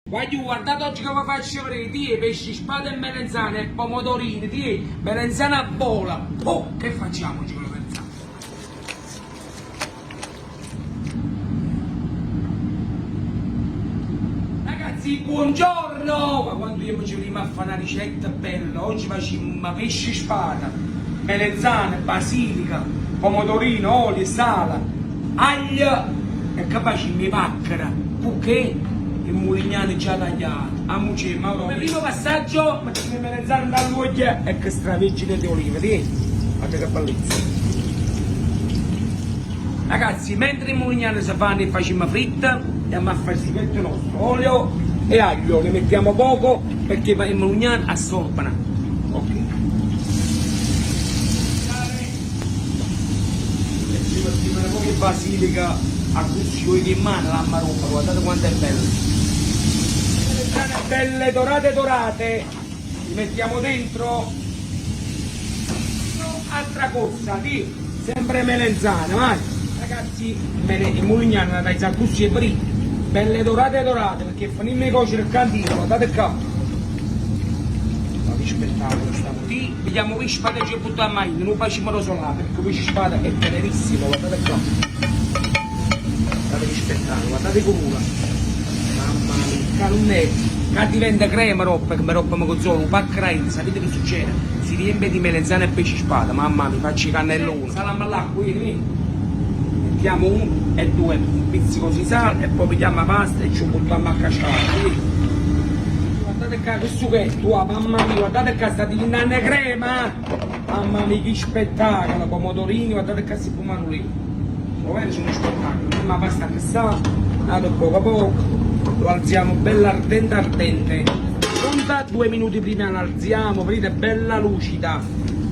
Voglio guardate oggi come faccio vedere, tie pesci, spada e melenzane e pomodorini, tie melenzane a bola. Oh, che facciamo oggi con la melenzana? Ragazzi, buongiorno! Ma quando io ci veniamo a fare una ricetta bella, oggi facciamo pesce spada, melenzane, basilica, pomodorino, olio, sala, aglio e capace mi pacchera, perché? Il mulignano già tagliato, amuci, Mauro. Il primo passaggio, mettiamo le melenzane dall'olio e che straveggine di olive, tieni, guarda che bellezza. Ragazzi, mentre il mulignano si fanno e facciamo fritta, andiamo a fare il sipetto nostro, olio e aglio, ne mettiamo poco perché il mulignano assorba. Ok. Mettiamo un po' di basilica a cucciolo in mano, la marocca, guardate quanto è bella. Belle dorate, li mettiamo dentro. Altra cosa, sempre melenzane, vai. Ragazzi, il mulignano dai zacussi e brie, belle dorate, perché finire di cuocere il candino, guardate qua. Ma vi spettacolo stiamo qui, vediamo qui spada e ci buttiamo mai, non facciamo rosolate, perché qui spada è tenerissimo, guardate qua. Guardate che spettacolo, guardate com'una. Mamma mia, non è. Che diventa crema roba, che mi roba con solo un pacco, sapete che succede? Si riempie di melenzane e pesce spada, mamma mia, faccio i cannelloni. Salame all'acqua, vieni. Mettiamo 1 e 2, un pizzico di sale e poi pigliamo la pasta e ci buttiamo a cascare. Guardate qua che succhetto, mamma mia, guardate qua sta diventando crema. Mamma mia, che spettacolo, pomodorini, guardate qua si pomarolini. Lo vedi, c'è uno spettacolo. Prima pasta che sa, dato poco a poco. Lo alziamo bella ardente, conta 2 minuti prima l'alziamo, vedete bella lucida,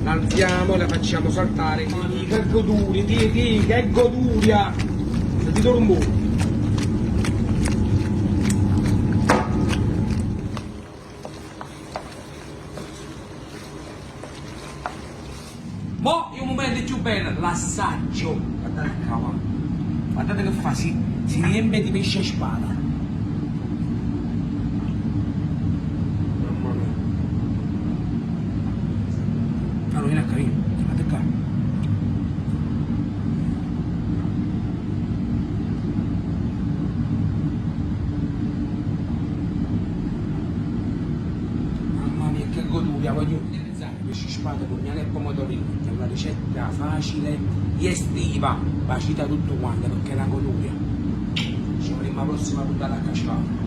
l'alziamo e la facciamo saltare, che goduria, che goduria, sentite un po'. Mo' è un momento più bello, l'assaggio, guardate qua, guardate che fa, si riempie di pesce a spada. Vieni a carino, guardate qua. Mamma mia che goduria, voglio utilizzare pesce spada, pugnale e pomodorini, è una ricetta facile, estiva, bacita tutto quanto perché è una goduria. Ci vediamo alla prossima puntata a cascare.